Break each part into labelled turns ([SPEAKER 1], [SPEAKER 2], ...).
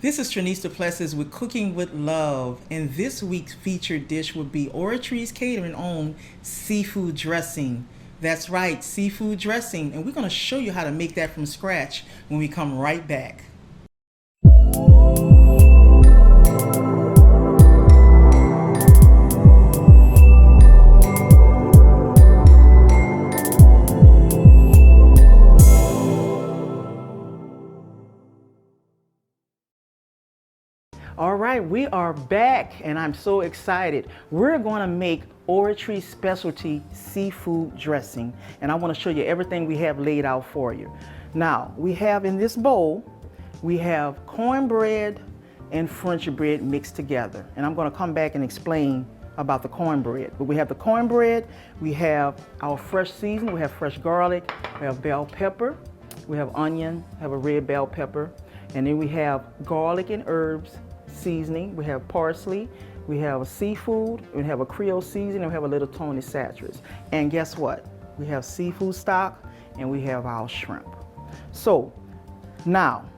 [SPEAKER 1] This is Trinice Duplessis with Cooking with Love, and this week's featured dish would be Oratree's Catering own seafood dressing. That's right, seafood dressing, and we're going to show you how to make that from scratch when we come right back. All right, we are back and I'm so excited. We're going to make Oratree's specialty seafood dressing, and I want to show you everything we have laid out for you. Now, we have in this bowl, we have cornbread and French bread mixed together, and I'm going to come back and explain about the cornbread. But we have the cornbread, we have our fresh seasoning, we have fresh garlic, we have bell pepper, we have onion, we have a red bell pepper, and then we have garlic and herbs seasoning, we have parsley, we have a seafood, we have a Creole seasoning, and we have a little Tony Satras. And guess what? We have seafood stock and we have our shrimp. So now,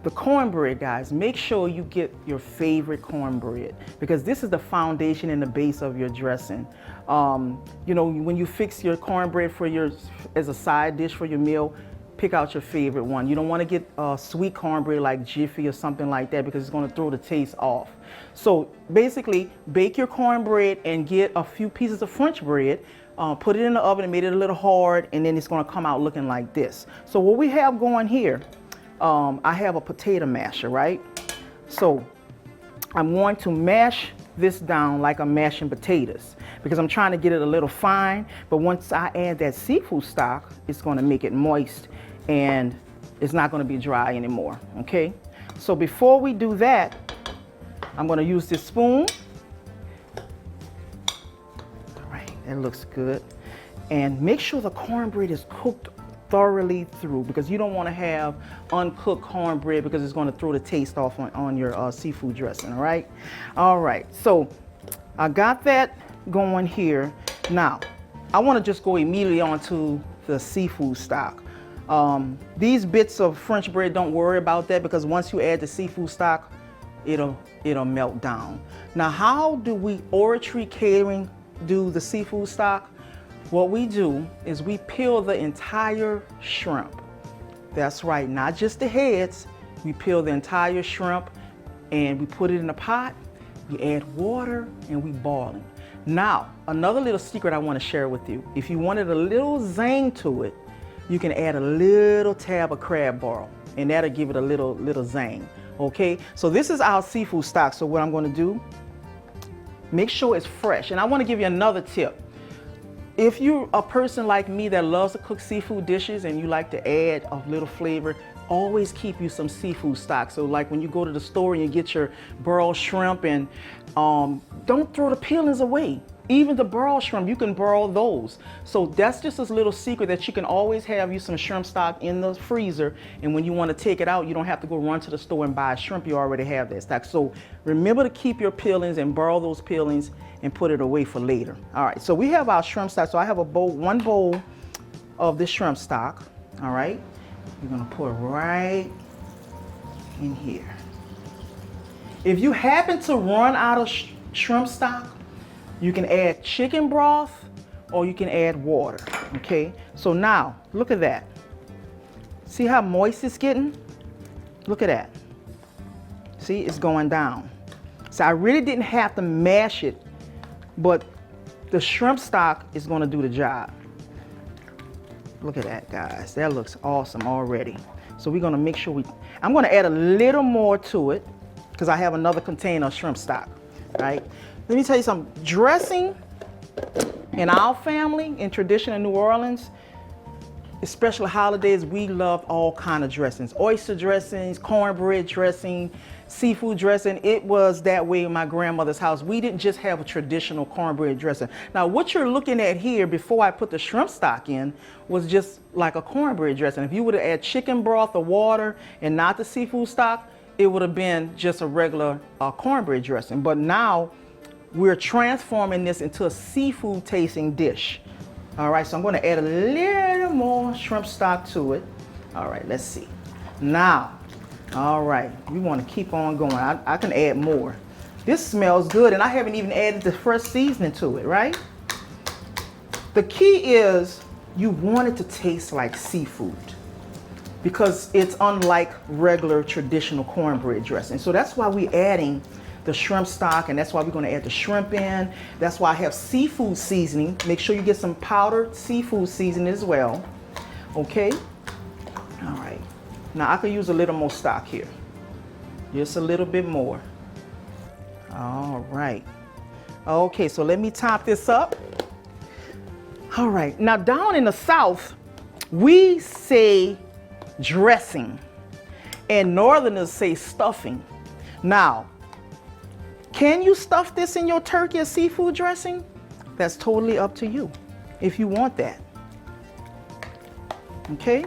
[SPEAKER 1] the cornbread, guys, make sure you get your favorite cornbread because this is the foundation and the base of your dressing. You know, when you fix your cornbread as a side dish for your meal, pick out your favorite one. You don't want to get sweet cornbread like Jiffy or something like that because it's going to throw the taste off. So basically, bake your cornbread and get a few pieces of French bread, put it in the oven and made it a little hard, and then it's going to come out looking like this. So what we have going here, I have a potato masher, right? So I'm going to mash this down like I'm mashing potatoes because I'm trying to get it a little fine, but once I add that seafood stock, it's going to make it moist and it's not going to be dry anymore, okay? So before we do that, I'm going to use this spoon. All right, that looks good. And make sure the cornbread is cooked thoroughly through because you don't want to have uncooked cornbread because it's going to throw the taste off on your seafood dressing, all right? All right, so I got that going here. Now, I want to just go immediately onto the seafood stock. These bits of French bread, don't worry about that because once you add the seafood stock, it'll melt down. Now, how do we Oratree Catering do the seafood stock? What we do is we peel the entire shrimp. That's right, not just the heads. We peel the entire shrimp and we put it in a pot. We add water and we boil it. Now, another little secret I want to share with you. If you wanted a little zing to it, you can add a little tab of crab barrel and that'll give it a little zing. Okay, so this is our seafood stock. So what I'm going to do, make sure it's fresh. And I want to give you another tip. If you're a person like me that loves to cook seafood dishes and you like to add a little flavor, always keep you some seafood stock. So like when you go to the store and you get your broiled shrimp, and don't throw the peelings away. Even the broiled shrimp, you can broil those. So that's just a little secret that you can always have you some shrimp stock in the freezer, and when you want to take it out, you don't have to go run to the store and buy shrimp. You already have that stock. So remember to keep your peelings and broil those peelings and put it away for later. All right, so we have our shrimp stock. So I have one bowl of this shrimp stock. All right, you're gonna pour it right in here. If you happen to run out of shrimp stock, you can add chicken broth or you can add water, okay? So now, look at that. See how moist it's getting? Look at that. See, it's going down. So I really didn't have to mash it, but the shrimp stock is gonna do the job. Look at that, guys. That looks awesome already. So we're gonna make sure I'm gonna add a little more to it because I have another container of shrimp stock, right? Let me tell you something. Dressing in our family, in tradition in New Orleans, especially holidays, we love all kind of dressings. Oyster dressings, cornbread dressing, seafood dressing. It was that way in my grandmother's house. We didn't just have a traditional cornbread dressing. Now, what you're looking at here before I put the shrimp stock in was just like a cornbread dressing. If you would have added chicken broth or water and not the seafood stock, it would have been just a regular cornbread dressing. But now, we're transforming this into a seafood tasting dish. All right, so I'm going to add a little more shrimp stock to it. All right, let's see. Now, All right, we want to keep on going. I can add more. This smells good, and I haven't even added the fresh seasoning to it, right? The key is you want it to taste like seafood because it's unlike regular traditional cornbread dressing. So that's why we're adding the shrimp stock, and that's why we're going to add the shrimp in. That's why I have seafood seasoning. Make sure you get some powdered seafood seasoning as well. Okay? All right. Now I could use a little more stock here. Just a little bit more. All right. Okay, so let me top this up. All right. Now down in the South, we say dressing, and Northerners say stuffing. Now, can you stuff this in your turkey or seafood dressing? That's totally up to you if you want that. Okay?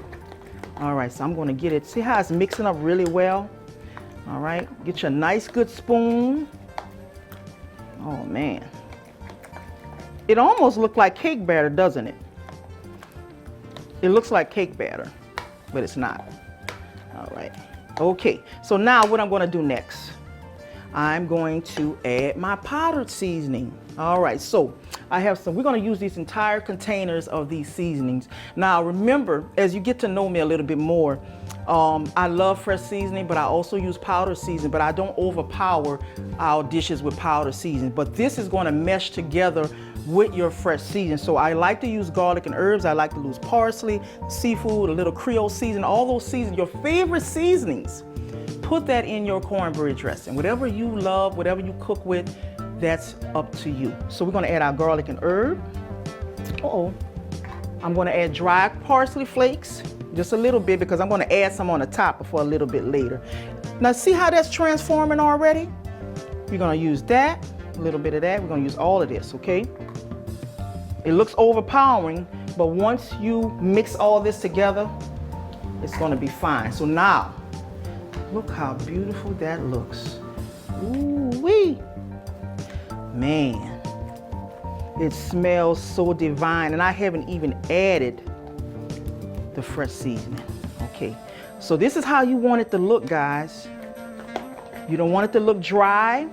[SPEAKER 1] All right, so I'm going to get it. See how it's mixing up really well? All right, get you a nice good spoon. Oh man. It almost looks like cake batter, doesn't it? It looks like cake batter, but it's not. All right. Okay, so now what I'm going to do next, I'm going to add my powdered seasoning. All right, so I have some, we're going to use these entire containers of these seasonings. Now remember, as you get to know me a little bit more, I love fresh seasoning, but I also use powdered seasoning, but I don't overpower our dishes with powdered seasoning. But this is going to mesh together with your fresh seasoning. So I like to use garlic and herbs. I like to use parsley, seafood, a little Creole seasoning, all those seasonings, your favorite seasonings. Put that in your cornbread dressing. Whatever you love, whatever you cook with, that's up to you. So we're going to add our garlic and herb. Uh-oh. I'm going to add dry parsley flakes, just a little bit, because I'm going to add some on the top before a little bit later. Now see how that's transforming already? We're going to use that, a little bit of that. We're going to use all of this, okay? It looks overpowering, but once you mix all this together, it's going to be fine. So now, look how beautiful that looks. Ooh-wee. Man, it smells so divine, and I haven't even added the fresh seasoning. Okay, so this is how you want it to look, guys. You don't want it to look dry.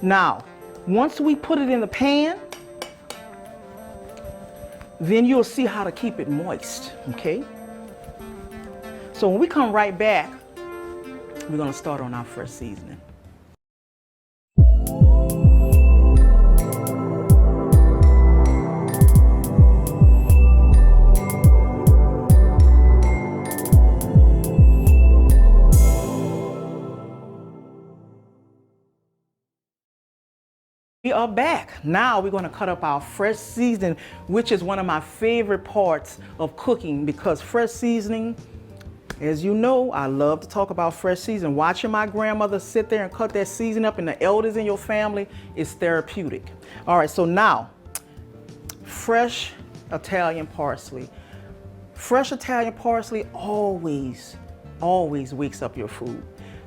[SPEAKER 1] Now, once we put it in the pan, then you'll see how to keep it moist, okay? So when we come right back, we're gonna start on our fresh seasoning. We are back. Now we're going to cut up our fresh seasoning, which is one of my favorite parts of cooking, because fresh seasoning, as you know, I love to talk about fresh seasoning. Watching my grandmother sit there and cut that seasoning up, and the elders in your family, is therapeutic. All right, so now, fresh Italian parsley. Fresh Italian parsley always wakes up your food.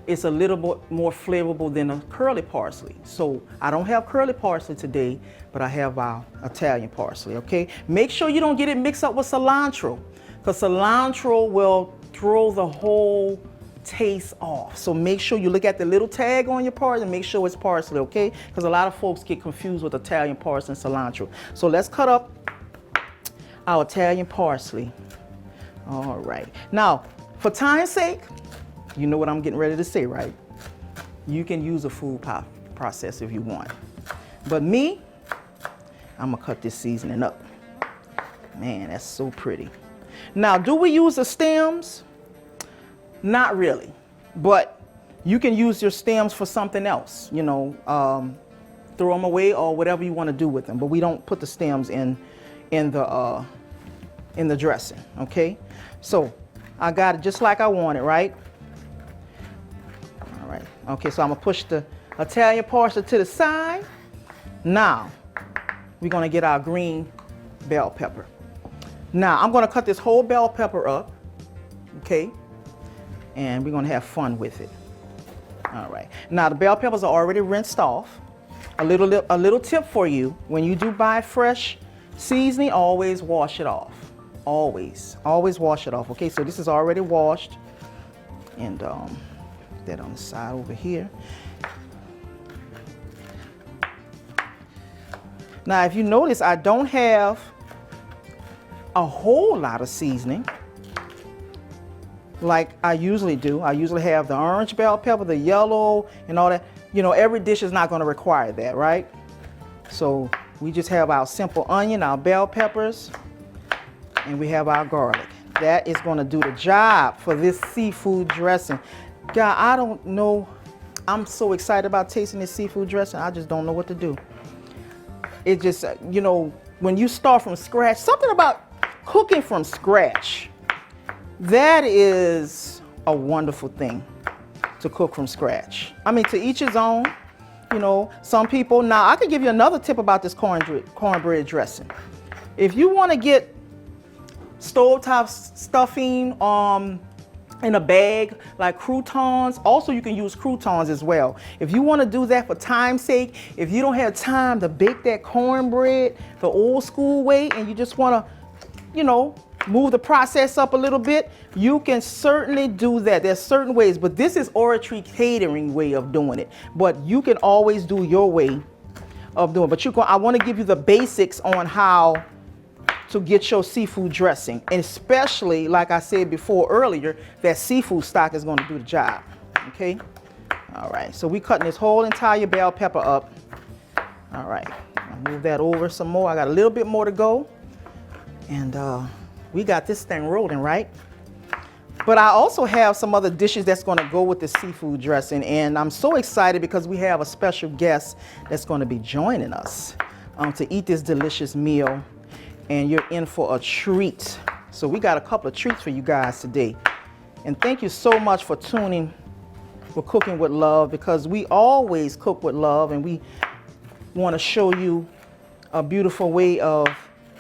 [SPEAKER 1] It's a little bit more flavorful than a curly parsley. So I don't have curly parsley today, but I have our Italian parsley, okay? Make sure you don't get it mixed up with cilantro, because cilantro will throw the whole taste off. So make sure you look at the little tag on your parsley and make sure it's parsley, okay? Because a lot of folks get confused with Italian parsley and cilantro. So let's cut up our Italian parsley. All right. Now, for time's sake, you know what I'm getting ready to say, right? You can use a food processor if you want. But me, I'm gonna cut this seasoning up. Man, that's so pretty. Now, do we use the stems? Not really, but you can use your stems for something else, you know, throw them away or whatever you wanna do with them, but we don't put the stems in the dressing, okay? So I got it just like I want it, right? All right, okay, so I'm gonna push the Italian parsley to the side. Now, we're gonna get our green bell pepper. Now, I'm gonna cut this whole bell pepper up, okay? And we're gonna have fun with it. All right, now the bell peppers are already rinsed off. A little tip for you, when you do buy fresh seasoning, always wash it off. Always wash it off, okay? So this is already washed. And that on the side over here. Now, if you notice, I don't have a whole lot of seasoning like I usually do. I usually have the orange bell pepper, the yellow, and all that. You know, every dish is not going to require that, right? So we just have our simple onion, our bell peppers, and we have our garlic. That is going to do the job for this seafood dressing. God, I don't know. I'm so excited about tasting this seafood dressing. I just don't know what to do. It just, you know, when you start from scratch, something about cooking from scratch, that is a wonderful thing, to cook from scratch. I mean, to each his own. You know, some people, now I could give you another tip about this cornbread dressing. If you want to get stovetop stuffing in a bag like croutons, also you can use croutons as well. If you want to do that for time's sake, if you don't have time to bake that cornbread the old school way and you just want to, you know, move the process up a little bit, you can certainly do that. There's certain ways, but this is Oratory Catering way of doing it. But you can always do your way of doing it. But I want to give you the basics on how to get your seafood dressing. And especially, like I said before earlier, that seafood stock is going to do the job. Okay? All right, so we're cutting this whole entire bell pepper up. All right, I'll move that over some more. I got a little bit more to go. And we got this thing rolling, right? But I also have some other dishes that's going to go with the seafood dressing. And I'm so excited because we have a special guest that's going to be joining us to eat this delicious meal. And you're in for a treat. So we got a couple of treats for you guys today. And thank you so much for tuning for Cooking with Love, because we always cook with love and we want to show you a beautiful way of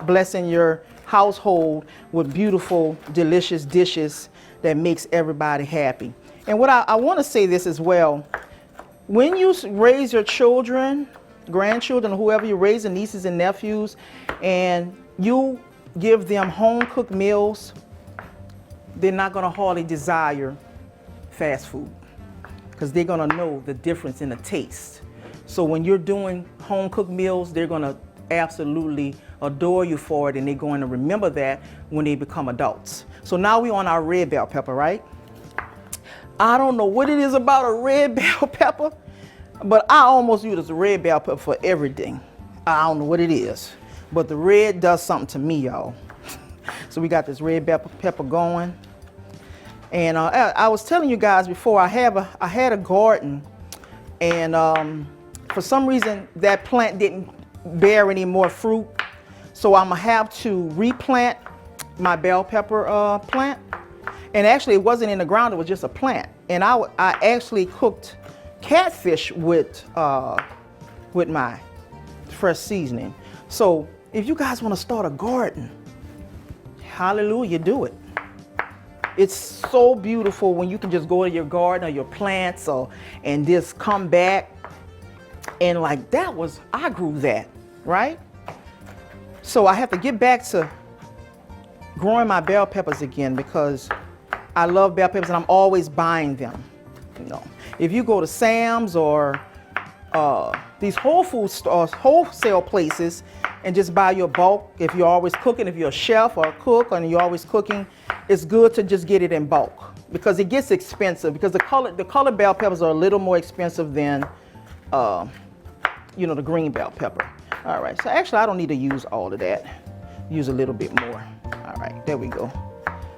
[SPEAKER 1] blessing your household with beautiful, delicious dishes that makes everybody happy. And what I want to say this as well. When you raise your children, grandchildren, whoever you're raising, nieces and nephews, and you give them home-cooked meals, they're not going to hardly desire fast food because they're going to know the difference in the taste. So when you're doing home-cooked meals, they're going to absolutely adore you for it, and they're going to remember that when they become adults. So now we're on our red bell pepper, right? I don't know what it is about a red bell pepper, but I almost use a red bell pepper for everything. I don't know what it is, but the red does something to me, y'all. So we got this red bell pepper going. And I was telling you guys before, I had a garden, and for some reason that plant didn't bear any more fruit. So I'm gonna have to replant my bell pepper plant. And actually it wasn't in the ground, it was just a plant. And I actually cooked catfish with my fresh seasoning. So if you guys want to start a garden, hallelujah, do it. It's so beautiful when you can just go to your garden or your plants and just come back and like I grew that, right? So I have to get back to growing my bell peppers again because I love bell peppers and I'm always buying them. You know, if you go to Sam's or these Whole Foods stores, wholesale places, and just buy your bulk, if you're always cooking, if you're a chef or a cook and you're always cooking, it's good to just get it in bulk because it gets expensive because the colored bell peppers are a little more expensive than the green bell pepper. All right, so actually I don't need to use all of that. Use a little bit more. All right, there we go.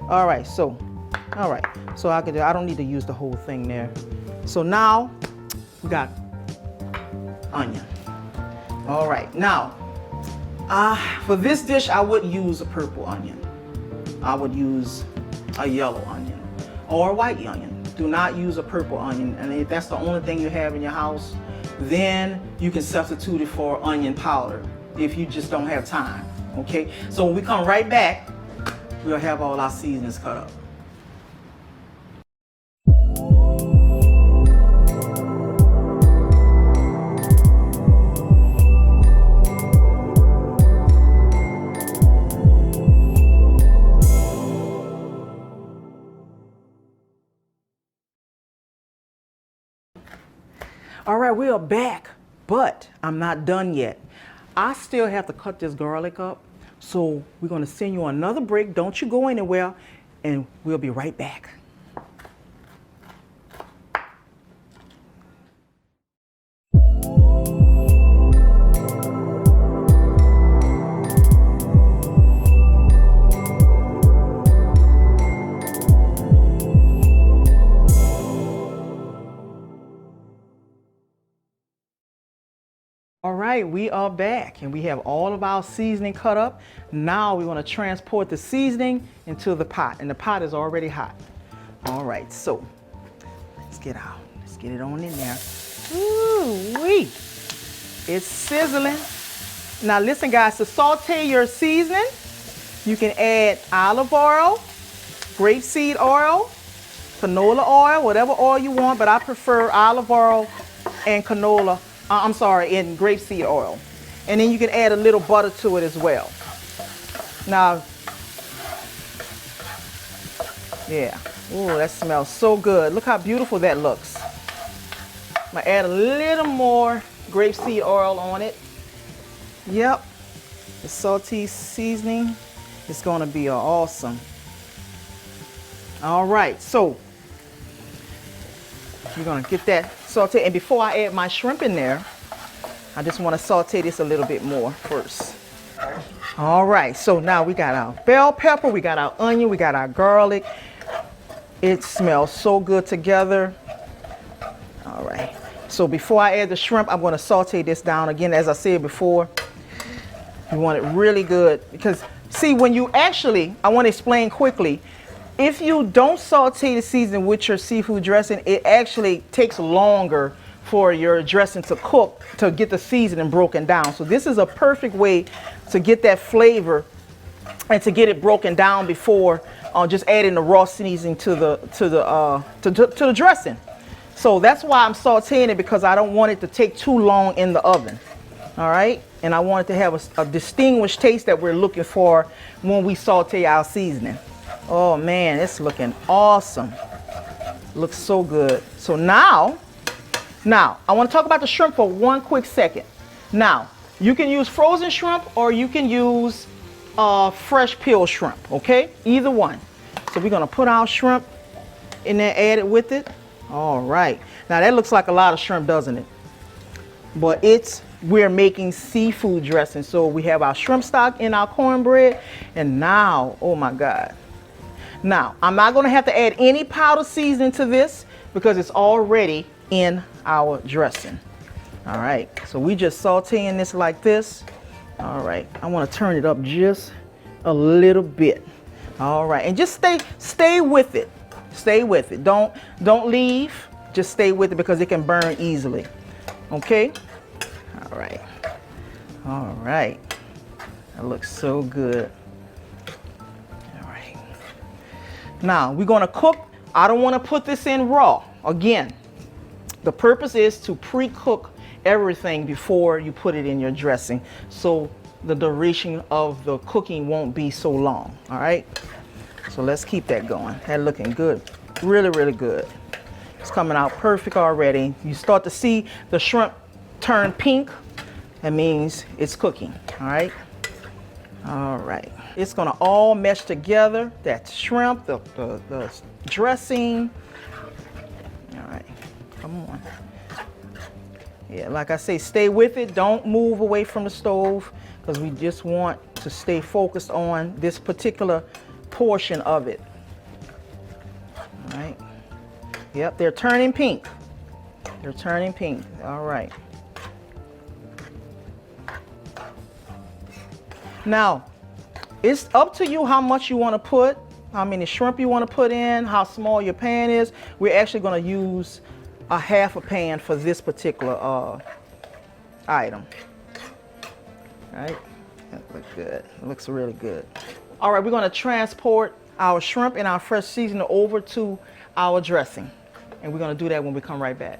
[SPEAKER 1] All right, so I don't need to use the whole thing there. So now we got onion. All right, now for this dish I wouldn't use a purple onion. I would use a yellow onion or a white onion. Do not use a purple onion. And if that's the only thing you have in your house, then you can substitute it for onion powder if you just don't have time. Okay, so when we come right back, we'll have all our seasonings cut up. All right, we are back, but I'm not done yet. I still have to cut this garlic up, so we're gonna send you on another break. Don't you go anywhere, and we'll be right back. All right, we are back and we have all of our seasoning cut up. Now we want to transport the seasoning into the pot, and the pot is already hot. All right, so let's get it on in there. Ooh-wee. It's sizzling. Now listen guys, to saute your seasoning, you can add olive oil, grapeseed oil, canola oil, whatever oil you want, but I prefer olive oil and canola. And grapeseed oil. And then you can add a little butter to it as well. Now, yeah. Ooh, that smells so good. Look how beautiful that looks. I'm gonna add a little more grapeseed oil on it. Yep. The salty seasoning is gonna be awesome. All right, so you're gonna get that sauteed, and before I add my shrimp in there, I just want to saute this a little bit more first. All right, so now we got our bell pepper, we got our onion, we got our garlic. It smells so good together. All right, so before I add the shrimp, I'm going to saute this down again. As I said before, you want it really good, because see, when you actually, I want to explain quickly, if you don't saute the seasoning with your seafood dressing, it actually takes longer for your dressing to cook, to get the seasoning broken down. So this is a perfect way to get that flavor and to get it broken down before just adding the raw seasoning to the dressing. So that's why I'm sauteing it, because I don't want it to take too long in the oven. All right, and I want it to have a distinguished taste that we're looking for when we saute our seasoning. Oh man, it's looking awesome. Looks so good. So now I want to talk about the shrimp for one quick second. Now, you can use frozen shrimp or you can use fresh peeled shrimp, okay? Either one. So we're gonna put our shrimp in there, add it with it. All right. Now that looks like a lot of shrimp, doesn't it? But we're making seafood dressing. So we have our shrimp stock in our cornbread, and now, oh my God. Now, I'm not going to have to add any powder seasoning to this because it's already in our dressing. All right, so we just sauteing this like this. All right, I want to turn it up just a little bit. All right, and just stay with it. Stay with it. Don't leave. Just stay with it because it can burn easily. Okay? All right. All right. That looks so good. Now we're going to cook. I don't want to put this in raw. Again, the purpose is to pre-cook everything before you put it in your dressing, so the duration of the cooking won't be so long. All right, so let's keep that going. That looking good, really, really good. It's coming out perfect already. You start to see the shrimp turn pink. That means it's cooking. All right. All right. It's gonna all mesh together. That shrimp, the dressing. All right, come on. Yeah, like I say, stay with it. Don't move away from the stove because we just want to stay focused on this particular portion of it. All right. Yep, they're turning pink. They're turning pink. All right. Now, it's up to you how much you want to put, how many shrimp you want to put in, how small your pan is. We're actually going to use a half a pan for this particular item. All right, that looks good. It looks really good. All right, we're going to transport our shrimp and our fresh seasoning over to our dressing. And we're going to do that when we come right back.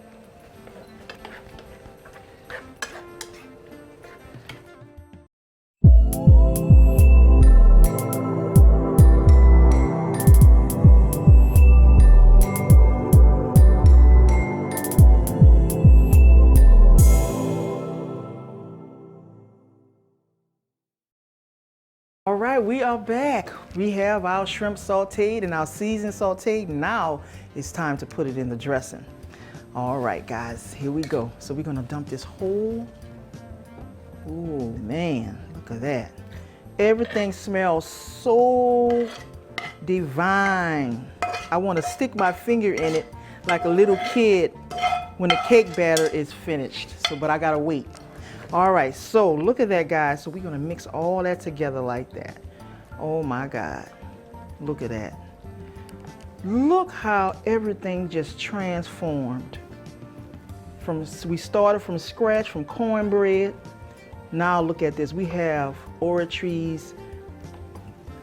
[SPEAKER 1] we are back. We have our shrimp sauteed and our seasoned sauteed. Now it's time to put it in the dressing. All right, guys, here we go. So we're gonna dump this whole, oh man, look at that. Everything smells so divine. I wanna stick my finger in it like a little kid when the cake batter is finished. So, but I gotta wait. All right, so look at that, guys. So we're gonna mix all that together like that. Oh my God, look at that. Look how everything just transformed. We started from scratch, from cornbread. Now look at this, we have Oratree's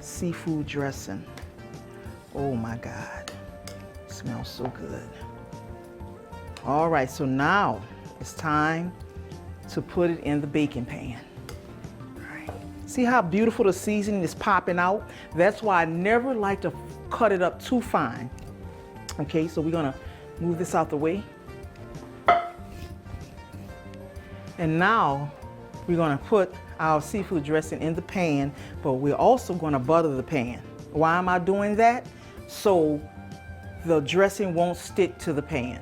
[SPEAKER 1] seafood dressing. Oh my God, it smells so good. All right, so now it's time to put it in the baking pan. All right. See how beautiful the seasoning is popping out? That's why I never like to cut it up too fine. Okay, so we're gonna move this out the way. And now we're gonna put our seafood dressing in the pan, but we're also gonna butter the pan. Why am I doing that? So the dressing won't stick to the pan.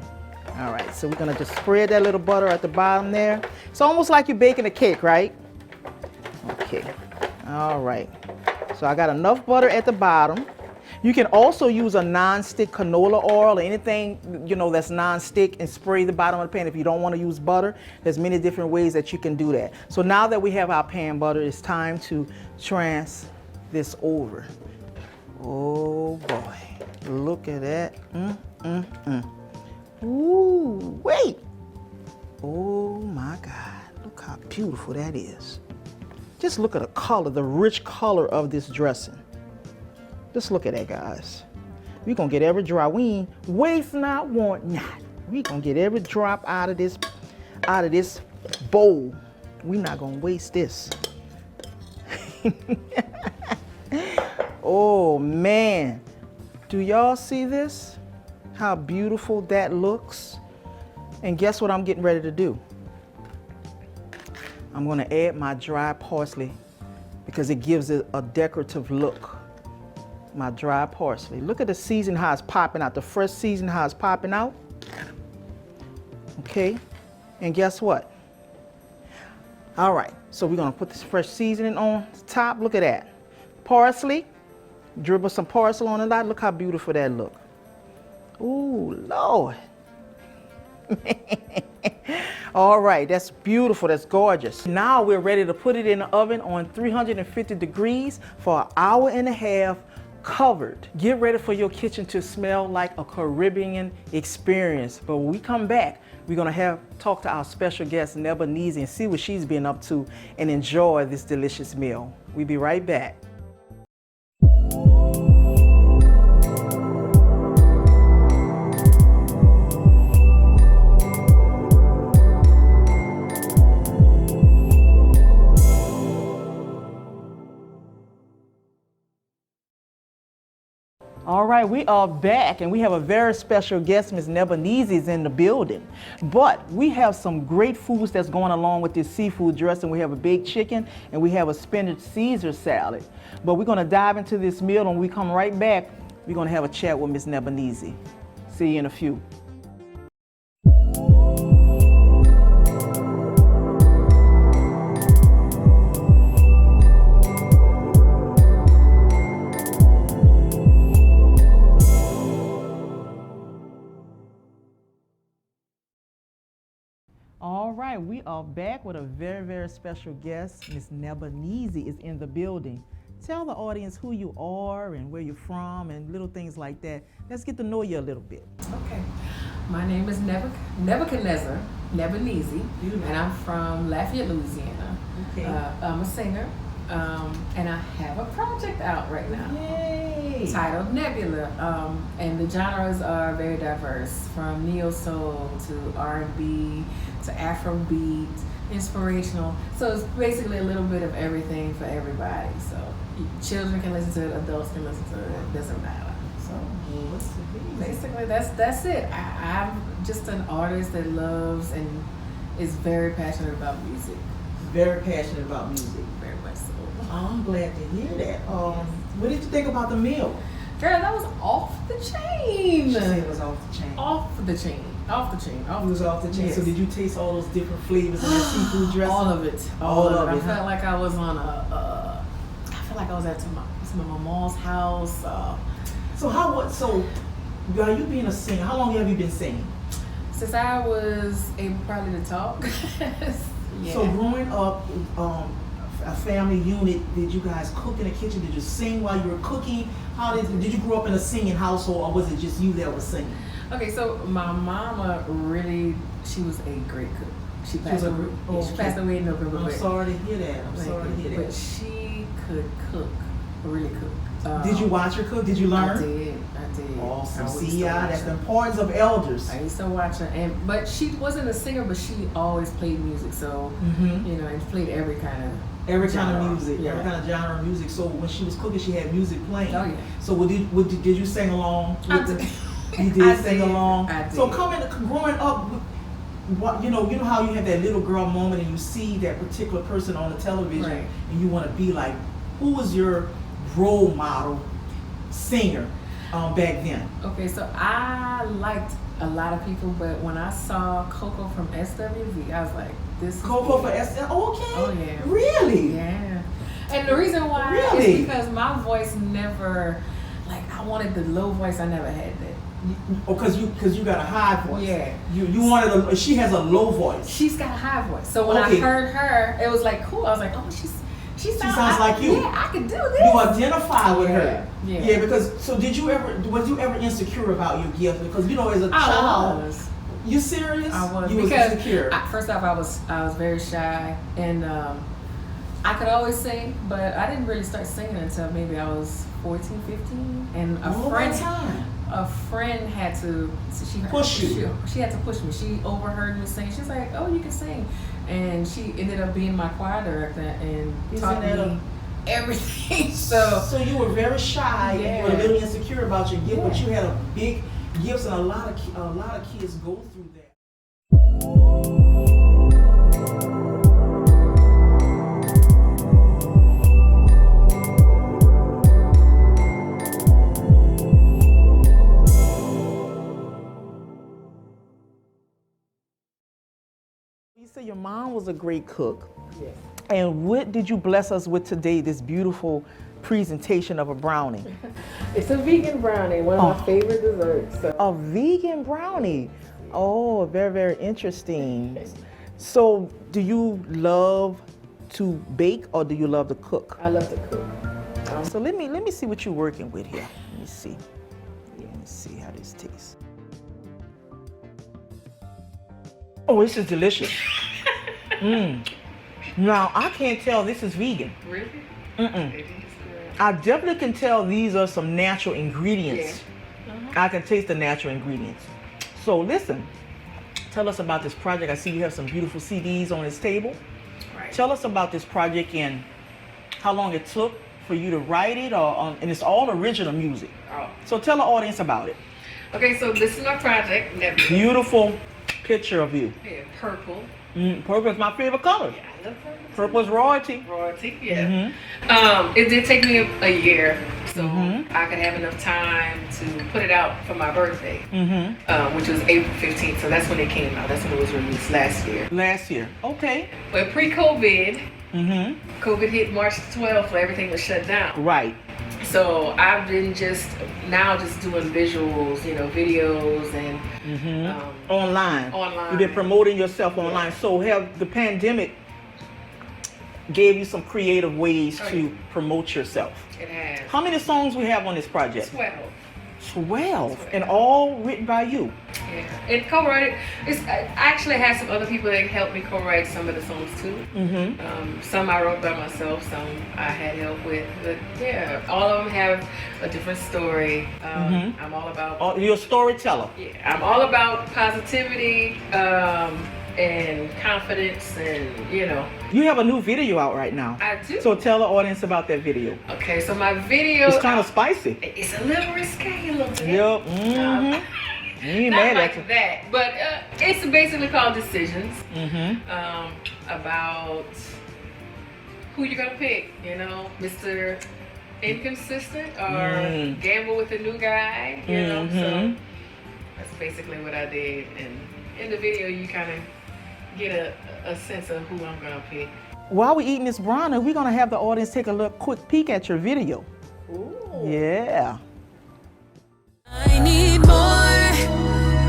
[SPEAKER 1] All right, so we're gonna just spread that little butter at the bottom there. It's almost like you're baking a cake, right? Okay, all right. So I got enough butter at the bottom. You can also use a non-stick canola oil or anything, you know, that's non-stick and spray the bottom of the pan if you don't want to use butter. There's many different ways that you can do that. So now that we have our pan butter, it's time to trans this over. Oh boy, look at that. Ooh, wait. Oh my God, look how beautiful that is. Just look at the color, the rich color of this dressing. Just look at that, guys. We're gonna get every drop. We ain't waste not, want not. We gonna get every drop out of this bowl. We not gonna waste this. Oh man, do y'all see this? How beautiful that looks. And guess what I'm getting ready to do? I'm gonna add my dry parsley because it gives it a decorative look. My dry parsley. Look at the season how it's popping out, the fresh season how it's popping out. Okay, and guess what? All right, so we're gonna put this fresh seasoning on the top. Look at that. Parsley, dribble some parsley on it. Look how beautiful that look. Ooh, Lord. All right, that's beautiful, that's gorgeous. Now we're ready to put it in the oven on 350 degrees for an hour and a half, covered. Get ready for your kitchen to smell like a Caribbean experience. But when we come back, we're gonna talk to our special guest, Duplessis, and see what she's been up to and enjoy this delicious meal. We'll be right back. All right, we are back and we have a very special guest, Ms. Duplessis is in the building. But we have some great foods that's going along with this seafood dressing. We have a baked chicken and we have a spinach Caesar salad. But we're gonna dive into this meal and when we come right back, we're gonna have a chat with Ms. Duplessis. See you in a few. All right, we are back with a very, very special guest. Ms. Duplessis is in the building. Tell the audience who you are and where you're from and little things like that. Let's get to know you a little bit.
[SPEAKER 2] Okay. My name is Nebuchadnezzar Duplessis, and I'm from Lafayette, Louisiana.
[SPEAKER 1] Okay.
[SPEAKER 2] I'm a singer, and I have a project out right now.
[SPEAKER 1] Yay!
[SPEAKER 2] Titled Nebula, and the genres are very diverse, from neo soul to R&B to Afrobeat, inspirational. So it's basically a little bit of everything for everybody. So children can listen to it, adults can listen to it. It doesn't matter. So basically, that's it. I'm just an artist that loves and is very passionate about music.
[SPEAKER 1] Very passionate about music.
[SPEAKER 2] Very much so.
[SPEAKER 1] I'm glad to hear that. What did you think about the meal?
[SPEAKER 2] Girl, that was off the chain.
[SPEAKER 1] She said it was off the chain.
[SPEAKER 2] Off the chain. Off the chain.
[SPEAKER 1] It was off the chain.
[SPEAKER 2] Yes.
[SPEAKER 1] So did you taste all those different flavors in that seafood dressing?
[SPEAKER 2] All of it.
[SPEAKER 1] All of it.
[SPEAKER 2] I felt like I was on I felt like I was at my mom's house.
[SPEAKER 1] So are you being a singer? How long have you been singing?
[SPEAKER 2] Since I was able probably to talk. Yeah.
[SPEAKER 1] So growing up, a family unit, did you guys cook in the kitchen? Did you sing while you were cooking? Did you grow up in a singing household, or was it just you that was singing?
[SPEAKER 2] Okay, so my mama she was a great cook. She passed away in November.
[SPEAKER 1] I'm sorry to hear that.
[SPEAKER 2] But she could cook, really cook.
[SPEAKER 1] Did you watch her cook? Did you learn?
[SPEAKER 2] I did.
[SPEAKER 1] Awesome. See, that's the importance of elders.
[SPEAKER 2] I used to watch her, but she wasn't a singer, but she always played music. So you know, and played every kind of
[SPEAKER 1] music,
[SPEAKER 2] yeah.
[SPEAKER 1] every kind of genre of music. So when she was cooking, she had music playing.
[SPEAKER 2] Oh yeah.
[SPEAKER 1] So did you sing along? You did
[SPEAKER 2] I
[SPEAKER 1] sing along.
[SPEAKER 2] I did.
[SPEAKER 1] So growing up, you know how you have that little girl moment and you see that particular person on the television,
[SPEAKER 2] right,
[SPEAKER 1] and you want to be like, who was your role model singer back then?
[SPEAKER 2] Okay, so I liked a lot of people, but when I saw Coco from SWV, I was like, this is
[SPEAKER 1] Coco for
[SPEAKER 2] it.
[SPEAKER 1] SWV? Okay.
[SPEAKER 2] Oh yeah.
[SPEAKER 1] Really?
[SPEAKER 2] Yeah. And the reason why is because my voice never, I wanted the low voice. I never had that.
[SPEAKER 1] Because you got a high voice.
[SPEAKER 2] Yeah.
[SPEAKER 1] You wanted she has a low voice.
[SPEAKER 2] She's got a high voice. So when I heard her, it was like cool. I was like, oh, she sounds like you. Yeah, I could do this.
[SPEAKER 1] You identify with her.
[SPEAKER 2] Yeah.
[SPEAKER 1] Yeah, because was you ever insecure about your gift? Because as a child.
[SPEAKER 2] I was.
[SPEAKER 1] You serious?
[SPEAKER 2] I was.
[SPEAKER 1] You
[SPEAKER 2] because
[SPEAKER 1] was insecure.
[SPEAKER 2] First off, I was very shy, and I could always sing, but I didn't really start singing until maybe I was 14, 15, and a friend had to
[SPEAKER 1] push you.
[SPEAKER 2] She had to push me. She overheard me sing. She's like, "Oh, you can sing," and she ended up being my choir director and taught me everything. So
[SPEAKER 1] you were very shy.
[SPEAKER 2] Yeah.
[SPEAKER 1] And you were a little insecure about your gift, but you had a big gifts, and a lot of kids go through that. You said your mom was a great cook.
[SPEAKER 2] yes.
[SPEAKER 1] And what did you bless us with today, this beautiful presentation of a brownie?
[SPEAKER 2] It's a vegan brownie, one of my favorite desserts. So.
[SPEAKER 1] A vegan brownie. Oh, very, very interesting. So do you love to bake or do you love to cook?
[SPEAKER 2] I love to cook.
[SPEAKER 1] So let me see what you're working with here. Let me see. Let me see how this tastes. Oh, this is delicious. Now, I can't tell this is vegan.
[SPEAKER 2] Really?
[SPEAKER 1] Mm-mm. I definitely can tell these are some natural ingredients.
[SPEAKER 2] Yeah.
[SPEAKER 1] I can taste the natural ingredients. So listen, tell us about this project. I see you have some beautiful CDs on this table.
[SPEAKER 2] Right.
[SPEAKER 1] Tell us about this project and how long it took for you to write it, and it's all original music.
[SPEAKER 2] Oh.
[SPEAKER 1] So tell the audience about it.
[SPEAKER 2] Okay, so this is my project.
[SPEAKER 1] Beautiful picture of you.
[SPEAKER 2] Yeah, purple.
[SPEAKER 1] Purple is my favorite color.
[SPEAKER 2] Yeah, I love purple.
[SPEAKER 1] Purple is royalty.
[SPEAKER 2] Royalty, yeah. It did take me a year, so I could have enough time to put it out for my birthday, which was April 15th. So that's when it came out. That's when it was released last year.
[SPEAKER 1] Last year, okay.
[SPEAKER 2] But pre-COVID, COVID hit March 12th, so everything was shut down.
[SPEAKER 1] Right.
[SPEAKER 2] So I've been just doing visuals, videos and
[SPEAKER 1] Online.
[SPEAKER 2] Online.
[SPEAKER 1] You've been promoting yourself online. So have the pandemic gave you some creative ways to promote yourself?
[SPEAKER 2] It has.
[SPEAKER 1] How many songs we have on this project?
[SPEAKER 2] 12.
[SPEAKER 1] 12. And all written by you?
[SPEAKER 2] Yeah. And co-write I actually had some other people that helped me co-write some of the songs too. Some I wrote by myself, some I had help with. But yeah, all of them have a different story. I'm all about...
[SPEAKER 1] You're a storyteller.
[SPEAKER 2] Yeah, I'm all about positivity and confidence and,
[SPEAKER 1] You have a new video out right now.
[SPEAKER 2] I do.
[SPEAKER 1] So tell the audience about that video.
[SPEAKER 2] Okay, so my video...
[SPEAKER 1] It's kind of spicy.
[SPEAKER 2] It's a little risque a little bit.
[SPEAKER 1] Yep. You ain't
[SPEAKER 2] Not
[SPEAKER 1] mad
[SPEAKER 2] like
[SPEAKER 1] at you.
[SPEAKER 2] that, but it's basically called Decisions. About who you gonna pick? You know, Mr. Inconsistent or gamble with a new guy? You know, so that's basically what I did. And in the video, you kind of get a sense of who I'm gonna pick.
[SPEAKER 1] While we're eating this brownie, we're gonna have the audience take a look, quick peek at your video.
[SPEAKER 2] Ooh.
[SPEAKER 1] Yeah.
[SPEAKER 3] I need more,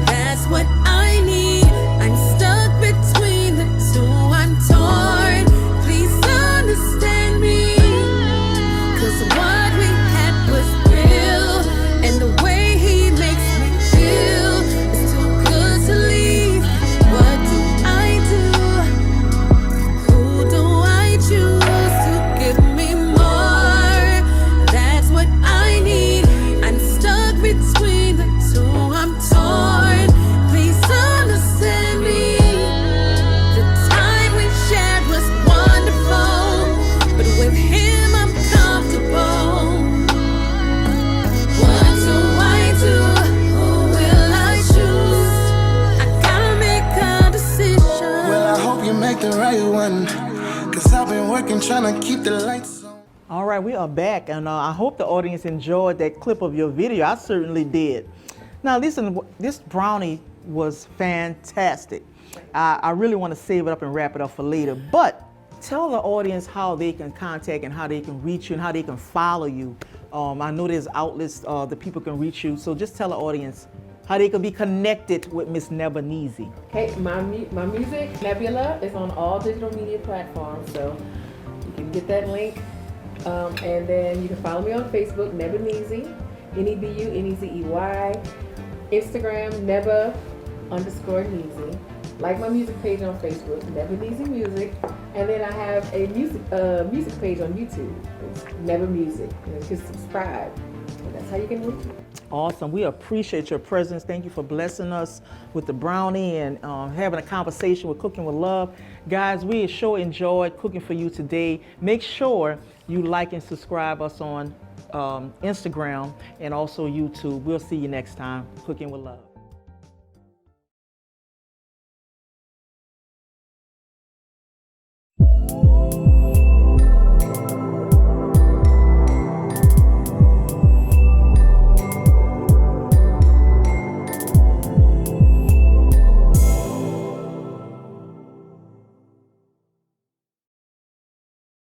[SPEAKER 3] that's what I need. I'm stuck between the two, I'm torn. Please understand me, 'cause what we had was real, and the way he makes me feel is too good to leave. What do I do? Who do I choose to give me more? That's what I need. I'm stuck between the two, I'm torn. Please understand me. The time we shared was wonderful, but with him I'm comfortable. What do I do? Who will I choose? I gotta make a decision.
[SPEAKER 4] Well, I hope you make the right one, 'cause I've been working trying to keep the lights on.
[SPEAKER 1] All right, we are back, and I hope the audience enjoyed that clip of your video. I certainly did. Now, listen, this brownie was fantastic. I really want to save it up and wrap it up for later, but tell the audience how they can contact and how they can reach you and how they can follow you. I know there's outlets that people can reach you, so just tell the audience how they can be connected with Miss Nebanese.
[SPEAKER 2] Okay, my music, Nebula, is on all digital media platforms, so you can get that link. And then you can follow me on Facebook, Nebanese, Nebu-Nezey. Instagram, Neba_Neezy. Like my music page on Facebook, Nebanese Music. And then I have a music page on YouTube. It's Neba Music. And you can subscribe. And that's how you can reach me.
[SPEAKER 1] Awesome. We appreciate your presence. Thank you for blessing us with the brownie and having a conversation with Cooking with Love. Guys, we sure enjoyed cooking for you today. Make sure you like and subscribe us on Instagram and also YouTube. We'll see you next time. Cooking with Love.